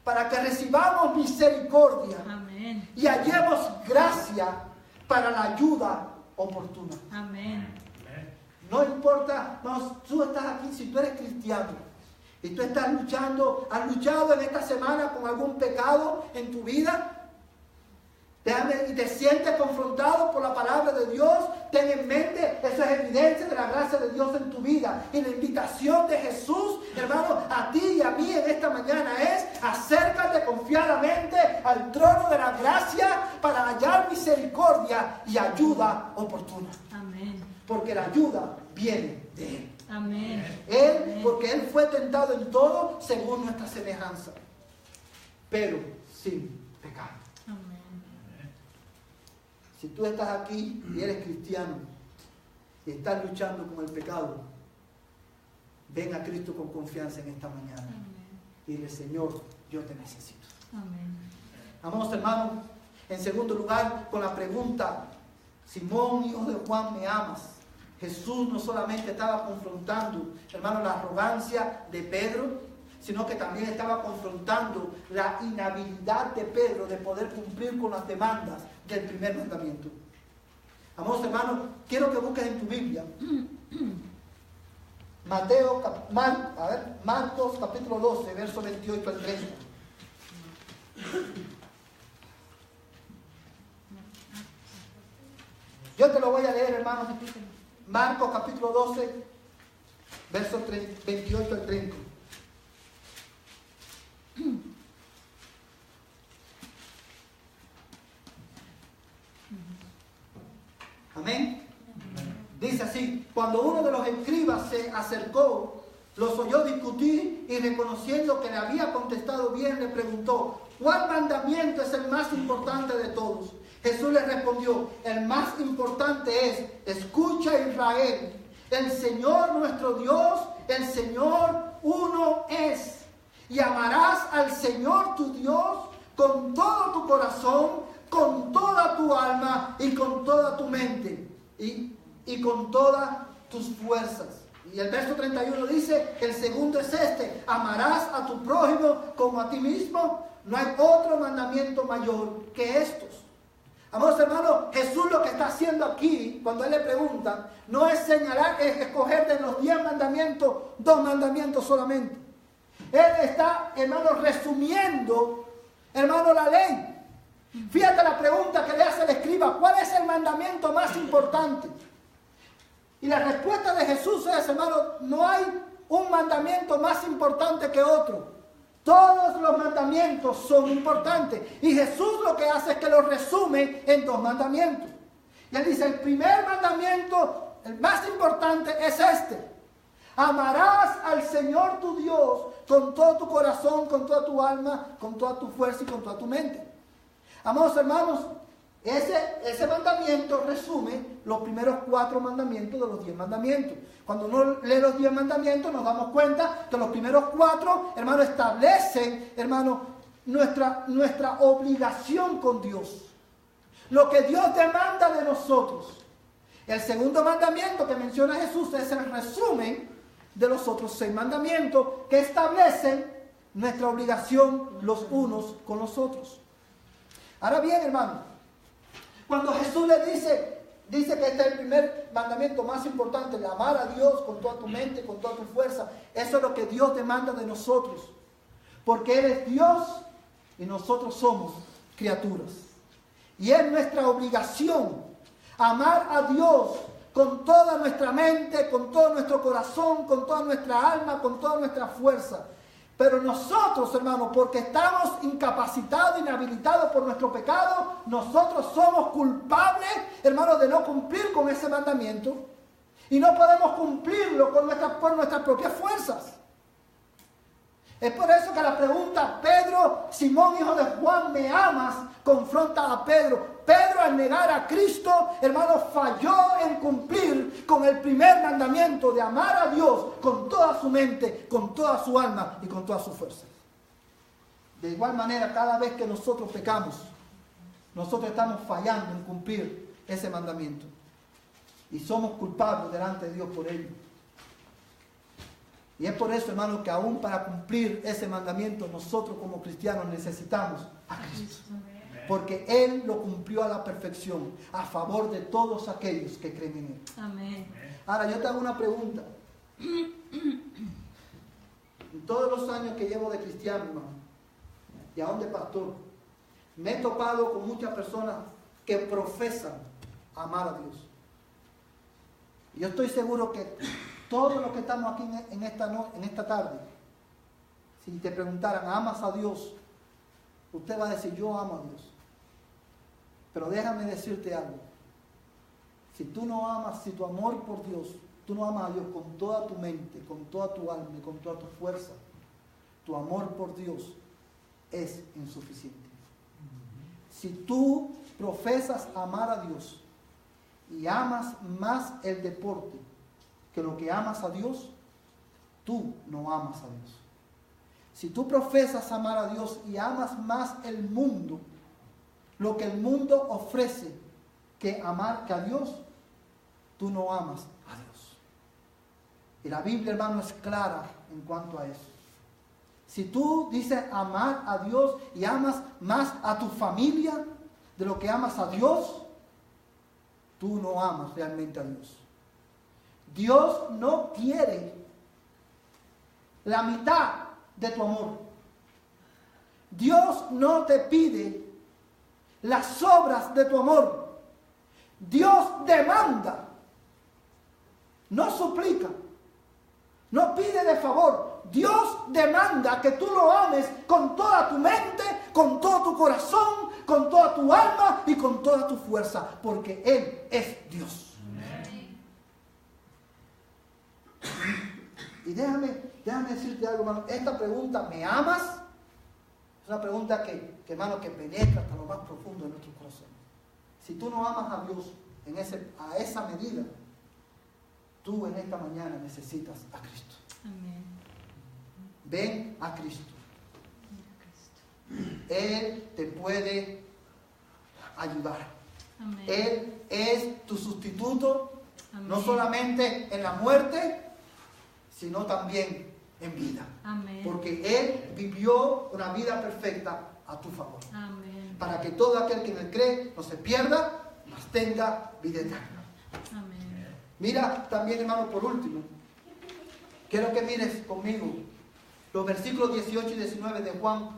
S1: para que recibamos misericordia.
S2: Amén.
S1: Y hallemos gracia para la ayuda oportuna.
S2: Amén.
S1: No importa, no, tú estás aquí, si tú eres cristiano y tú estás luchando, has luchado en esta semana con algún pecado en tu vida, y te sientes confrontado por la palabra de Dios, ten en mente, eso es evidencia de la gracia de Dios en tu vida. Y la invitación de Jesús, hermano, a ti y a mí en esta mañana es: acércate confiadamente al trono de la gracia para hallar misericordia y ayuda oportuna.
S2: Amén.
S1: Porque la ayuda viene de Él.
S2: Amén.
S1: Porque Él fue tentado en todo según nuestra semejanza, pero sin pecado.
S2: Amén.
S1: Si tú estás aquí y eres cristiano y estás luchando con el pecado, ven a Cristo con confianza en esta mañana.
S2: Amén.
S1: Y dile: Señor, yo te necesito.
S2: Amén.
S1: Amados hermanos, en segundo lugar, con la pregunta: Simón, hijo de Juan, ¿me amas? Jesús no solamente estaba confrontando, hermano, la arrogancia de Pedro, sino que también estaba confrontando la inhabilidad de Pedro de poder cumplir con las demandas del primer mandamiento. Amados hermanos, quiero que busques en tu Biblia Marcos capítulo 12, verso 28 al 30. Yo te lo voy a leer, hermanos. Marcos capítulo 12, verso 28 al 30. Amén. Dice así: cuando uno de los escribas se acercó, los oyó discutir, y reconociendo que le había contestado bien, le preguntó: ¿cuál mandamiento es el más importante de todos? Jesús le respondió: el más importante es: escucha, Israel, el Señor nuestro Dios, el Señor uno es, y amarás al Señor tu Dios con todo tu corazón, con toda tu alma y con toda tu mente y con todas tus fuerzas. Y el verso 31 dice: el segundo es este: amarás a tu prójimo como a ti mismo. No hay otro mandamiento mayor que estos. Amados hermanos, Jesús lo que está haciendo aquí, cuando Él le pregunta, no es señalar, es escoger de los 10 mandamientos, 2 mandamientos solamente. Él está, hermano, resumiendo, hermano, la ley. Fíjate la pregunta que le hace el escriba: ¿cuál es el mandamiento más importante? Y la respuesta de Jesús es: hermano, no hay un mandamiento más importante que otro. Todos los mandamientos son importantes. Y Jesús lo que hace es que los resume en 2 mandamientos. Y Él dice: el primer mandamiento, el más importante, es este: amarás al Señor tu Dios con todo tu corazón, con toda tu alma, con toda tu fuerza y con toda tu mente. Amados hermanos, ese mandamiento resume los primeros 4 mandamientos de los 10 mandamientos. Cuando uno lee los 10 mandamientos, nos damos cuenta que los primeros 4, hermano, establecen, hermano, nuestra obligación con Dios. lo que Dios demanda de nosotros. El segundo mandamiento que menciona Jesús es el resumen de los otros 6 mandamientos que establecen nuestra obligación los unos con los otros. Ahora bien, hermano, cuando Jesús le dice que este es el primer mandamiento más importante, de amar a Dios con toda tu mente, con toda tu fuerza, eso es lo que Dios demanda de nosotros, porque Él es Dios y nosotros somos criaturas. Y es nuestra obligación amar a Dios con toda nuestra mente, con todo nuestro corazón, con toda nuestra alma, con toda nuestra fuerza. Pero nosotros, hermanos, porque estamos incapacitados, inhabilitados por nuestro pecado, nosotros somos culpables, hermanos, de no cumplir con ese mandamiento. Y no podemos cumplirlo por nuestras propias fuerzas. Es por eso que la pregunta, Pedro, Simón, hijo de Juan, ¿me amas?, confronta a Pedro. Pedro, al negar a Cristo, hermano, falló en cumplir con el primer mandamiento de amar a Dios con toda su mente, con toda su alma y con toda su fuerza. De igual manera, cada vez que nosotros pecamos, nosotros estamos fallando en cumplir ese mandamiento. Y somos culpables delante de Dios por ello. Y es por eso, hermano, que aún para cumplir ese mandamiento, nosotros como cristianos necesitamos a Cristo. Porque Él lo cumplió a la perfección, a favor de todos aquellos que creen en Él.
S2: Amén.
S1: Ahora, yo te hago una pregunta. En todos los años que llevo de cristiano, hermano, y aún de pastor, me he topado con muchas personas que profesan amar a Dios. Y yo estoy seguro que todos los que estamos aquí en esta tarde, si te preguntaran, ¿amas a Dios?, usted va a decir, yo amo a Dios. Pero déjame decirte algo. Si tú no amas, si tu amor por Dios, tú no amas a Dios con toda tu mente, con toda tu alma y con toda tu fuerza, tu amor por Dios es insuficiente. Si tú profesas amar a Dios y amas más el deporte que lo que amas a Dios, tú no amas a Dios. Si tú profesas amar a Dios y amas más el mundo, lo que el mundo ofrece, que amar que a Dios, tú no amas a Dios. Y la Biblia, hermano, es clara en cuanto a eso. Si tú dices amar a Dios y amas más a tu familia de lo que amas a Dios, tú no amas realmente a Dios. Dios no quiere la mitad de tu amor. Dios no te pide las obras de tu amor. Dios demanda, no suplica, no pide de favor. Dios demanda que tú lo ames con toda tu mente, con todo tu corazón, con toda tu alma y con toda tu fuerza, porque Él es Dios. Y déjame decirte algo, hermano. Esta pregunta, ¿me amas?, es una pregunta hermano, que penetra hasta lo más profundo de nuestro corazón. Si tú no amas a Dios a esa medida, tú en esta mañana necesitas a Cristo.
S2: Amén.
S1: Ven a Cristo. Él te puede ayudar.
S2: Amén.
S1: Él es tu sustituto.
S2: Amén.
S1: No solamente en la muerte, sino también en vida.
S2: Amén.
S1: Porque Él vivió una vida perfecta a tu favor.
S2: Amén.
S1: Para que todo aquel que en Él cree no se pierda, mas tenga vida eterna.
S2: Amén.
S1: Mira también, hermano, por último, quiero que mires conmigo los versículos 18 y 19 de Juan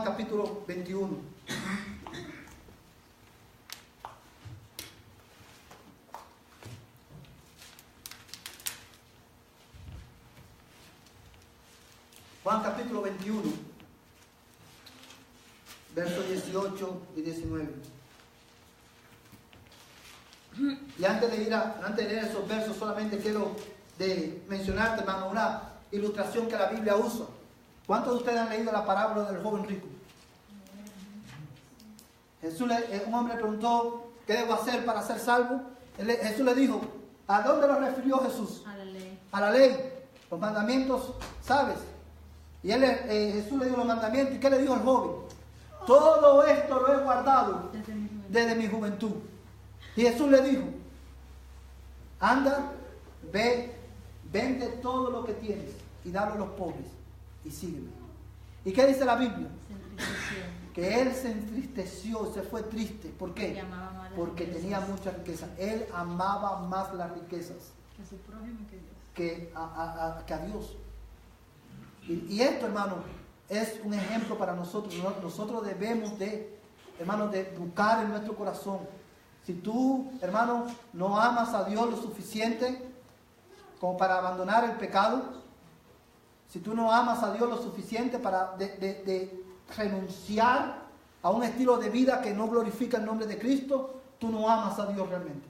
S1: capítulo 21. Juan capítulo 21, versos 18 y 19. Y antes de leer esos versos, solamente quiero mencionarte, hermano, una ilustración que la Biblia usa. ¿Cuántos de ustedes han leído la parábola del joven rico? Un hombre preguntó, ¿qué debo hacer para ser salvo? Jesús le dijo, ¿a dónde lo refirió Jesús?
S2: A la ley.
S1: A la ley, los mandamientos, ¿sabes? Y Jesús le dio los mandamientos. ¿Y qué le dijo al joven? Todo esto lo he guardado desde mi juventud. Y Jesús le dijo, anda, ve, vende todo lo que tienes y dalo a los pobres y sígueme. ¿Y qué dice la Biblia?
S2: Se entristeció.
S1: Que él se entristeció, se fue triste. ¿Por qué?
S2: Y amaba más las
S1: Porque
S2: riquezas.
S1: tenía mucha riqueza. Él amaba más las riquezas
S2: Que su prójimo que Dios.
S1: que a Dios. Y esto, hermano, es un ejemplo para nosotros. Nosotros debemos de, hermano, de buscar en nuestro corazón. Si tú, hermano, no amas a Dios lo suficiente como para abandonar el pecado, si tú no amas a Dios lo suficiente para de renunciar a un estilo de vida que no glorifica el nombre de Cristo, tú no amas a Dios realmente.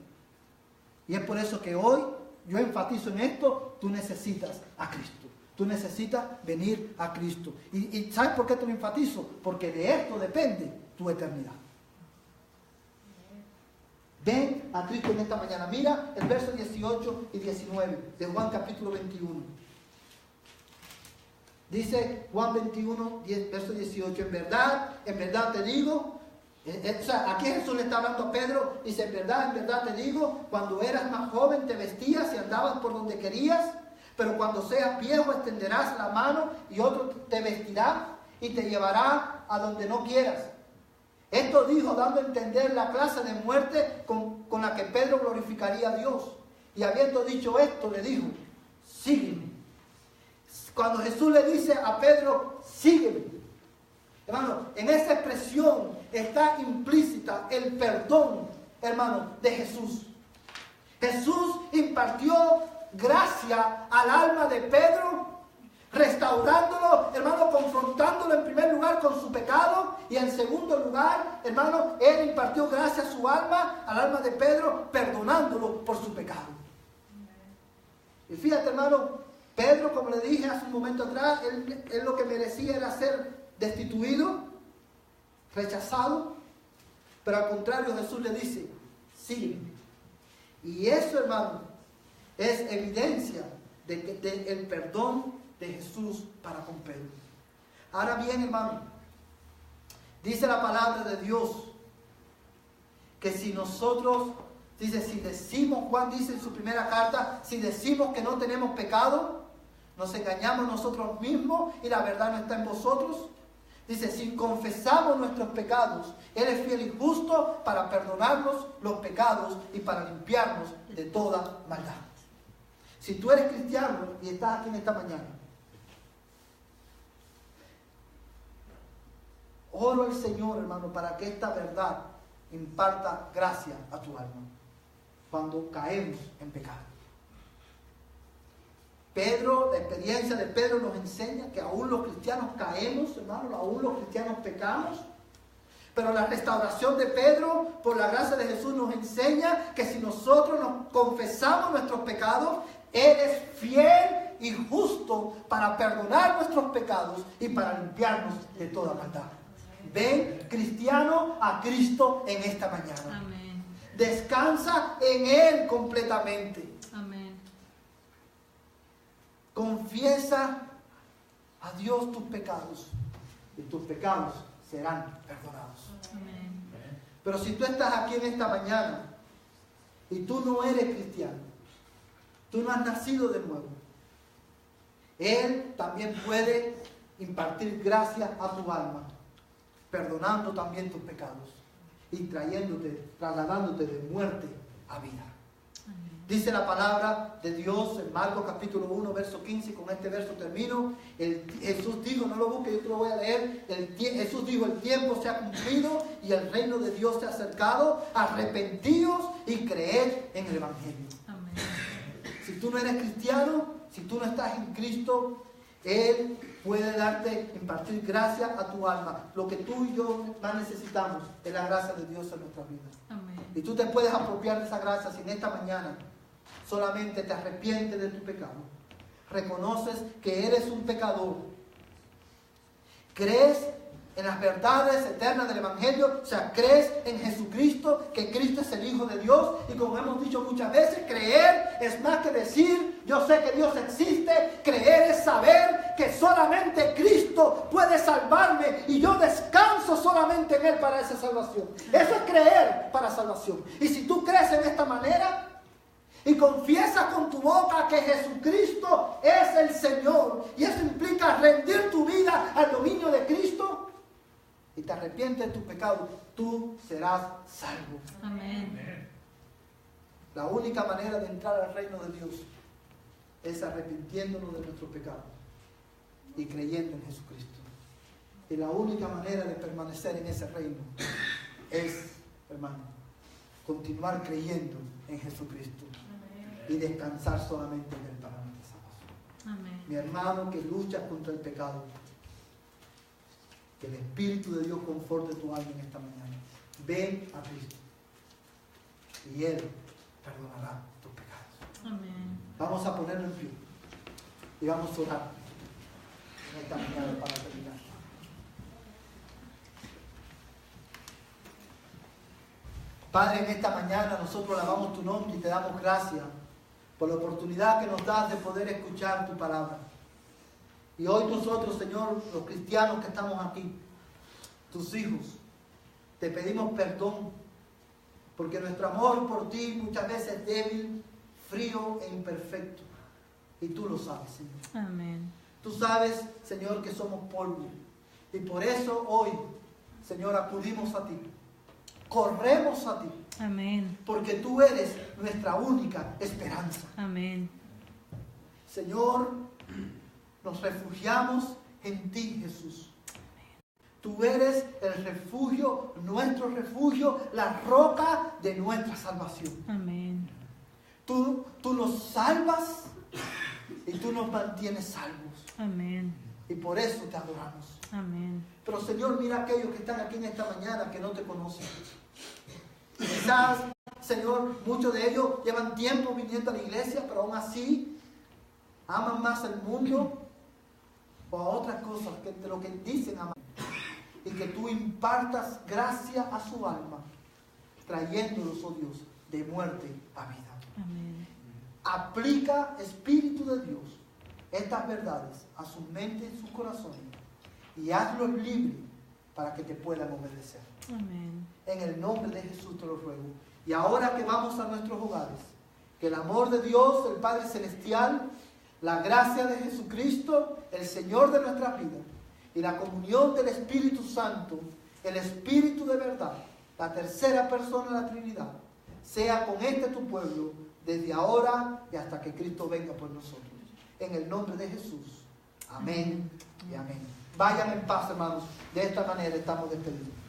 S1: Y es por eso que hoy yo enfatizo en esto, tú necesitas a Cristo. Tú necesitas venir a Cristo. ¿Y sabes por qué te lo enfatizo? Porque de esto depende tu eternidad. Ven a Cristo en esta mañana. Mira el verso 18 y 19 de Juan capítulo 21. Dice Juan 21, verso 18, en verdad te digo, o sea, aquí Jesús le está hablando a Pedro, dice, en verdad te digo, cuando eras más joven te vestías y andabas por donde querías, pero cuando seas viejo extenderás la mano y otro te vestirá y te llevará a donde no quieras. Esto dijo dando a entender la clase de muerte con la que Pedro glorificaría a Dios. Y habiendo dicho esto, le dijo, sígueme. Cuando Jesús le dice a Pedro, sígueme, hermano, en esa expresión está implícita el perdón, hermano, de Jesús. Jesús impartió gracia al alma de Pedro, restaurándolo, hermano, confrontándolo en primer lugar con su pecado, y en segundo lugar, hermano, él impartió gracia a su alma, al alma de Pedro, perdonándolo por su pecado. Y fíjate, hermano, Pedro, como le dije hace un momento atrás, él lo que merecía era ser destituido, rechazado, pero al contrario Jesús le dice, sígueme. Y eso, hermano, es evidencia del perdón de Jesús para con Pedro. Ahora bien, hermano, dice la palabra de Dios que si nosotros, dice, si decimos, Juan dice en su primera carta, si decimos que no tenemos pecado, nos engañamos nosotros mismos y la verdad no está en vosotros. Dice, si confesamos nuestros pecados, Él es fiel y justo para perdonarnos los pecados y para limpiarnos de toda maldad. Si tú eres cristiano y estás aquí en esta mañana, oro al Señor, hermano, para que esta verdad imparta gracia a tu alma cuando caemos en pecado. Pedro, la experiencia de Pedro nos enseña que aún los cristianos caemos, hermano, aún los cristianos pecamos. Pero la restauración de Pedro, por la gracia de Jesús, nos enseña que si nosotros nos confesamos nuestros pecados, Él es fiel y justo para perdonar nuestros pecados y para limpiarnos de toda maldad. Ven, cristiano, a Cristo en esta mañana.
S2: Amén.
S1: Descansa en Él completamente.
S2: Amén.
S1: Confiesa a Dios tus pecados y tus pecados serán perdonados.
S2: Amén.
S1: Pero si tú estás aquí en esta mañana y tú no eres cristiano, tú no has nacido de nuevo, Él también puede impartir gracia a tu alma, perdonando también tus pecados y trasladándote de muerte a vida. Dice la palabra de Dios en Marcos capítulo 1, verso 15, y con este verso termino. Jesús dijo, no lo busque, yo te lo voy a leer. Jesús dijo, el tiempo se ha cumplido y el reino de Dios se ha acercado. Arrepentíos y creed en el Evangelio.
S2: Amén.
S1: Si tú no eres cristiano, si tú no estás en Cristo, Él puede impartir gracia a tu alma. Lo que tú y yo más necesitamos es la gracia de Dios en nuestras vidas.
S2: Amén.
S1: Y tú te puedes apropiar de esa gracia si en esta mañana solamente te arrepientes de tu pecado. Reconoces que eres un pecador. Crees en las verdades eternas del Evangelio. O sea, crees en Jesucristo, que Cristo es el Hijo de Dios. Y como hemos dicho muchas veces, creer es más que decir, yo sé que Dios existe. Creer es saber que solamente Cristo puede puede salvarme y yo descanso solamente en Él para esa salvación. Eso es creer para salvación. Y si tú crees en esta manera y confiesas con tu boca que Jesucristo es el Señor, y eso implica rendir tu vida al dominio de Cristo, y te arrepientes de tus pecados, tú serás salvo.
S2: Amén.
S1: La única manera de entrar al reino de Dios es arrepintiéndonos de nuestros pecados y creyendo en Jesucristo. Y la única manera de permanecer en ese reino es, hermano, continuar creyendo en Jesucristo y descansar solamente en Él para nuestra salvación.
S2: Amén.
S1: Mi hermano que lucha contra el pecado, que el Espíritu de Dios conforte tu alma en esta mañana. Ven a Cristo y Él perdonará tus pecados.
S2: Amén.
S1: Vamos a ponerlo en pie y vamos a orar en esta mañana para terminar. Padre, en esta mañana nosotros alabamos tu nombre y te damos gracias por la oportunidad que nos das de poder escuchar tu palabra. Y hoy nosotros, Señor, los cristianos que estamos aquí, tus hijos, te pedimos perdón, porque nuestro amor por ti muchas veces es débil, frío e imperfecto. Y tú lo sabes, Señor.
S2: Amén.
S1: Tú sabes, Señor, que somos polvo. Y por eso hoy, Señor, acudimos a ti. Corremos a ti.
S2: Amén.
S1: Porque tú eres nuestra única esperanza.
S2: Amén.
S1: Señor, nos refugiamos en ti, Jesús. Tú eres el refugio, nuestro refugio, la roca de nuestra salvación.
S2: Amén.
S1: Tú nos salvas y tú nos mantienes salvos.
S2: Amén.
S1: Y por eso te adoramos.
S2: Amén.
S1: Pero Señor, mira a aquellos que están aquí en esta mañana que no te conocen. Quizás, Señor, muchos de ellos llevan tiempo viniendo a la iglesia, pero aún así aman más el mundo o a otras cosas que de lo que dicen amar. Y que tú impartas gracia a su alma, trayéndolos, oh Dios, de muerte a vida.
S2: Amén.
S1: Aplica, Espíritu de Dios, estas verdades a sus mentes y sus corazones y hazlos libres para que te puedan obedecer.
S2: Amén.
S1: En el nombre de Jesús te lo ruego. Y ahora que vamos a nuestros hogares, que el amor de Dios, el Padre Celestial, la gracia de Jesucristo, el Señor de nuestras vidas, y la comunión del Espíritu Santo, el Espíritu de verdad, la tercera persona de la Trinidad, sea con este tu pueblo, desde ahora y hasta que Cristo venga por nosotros. En el nombre de Jesús. Amén y amén. Vayan en paz, hermanos. De esta manera estamos despedidos.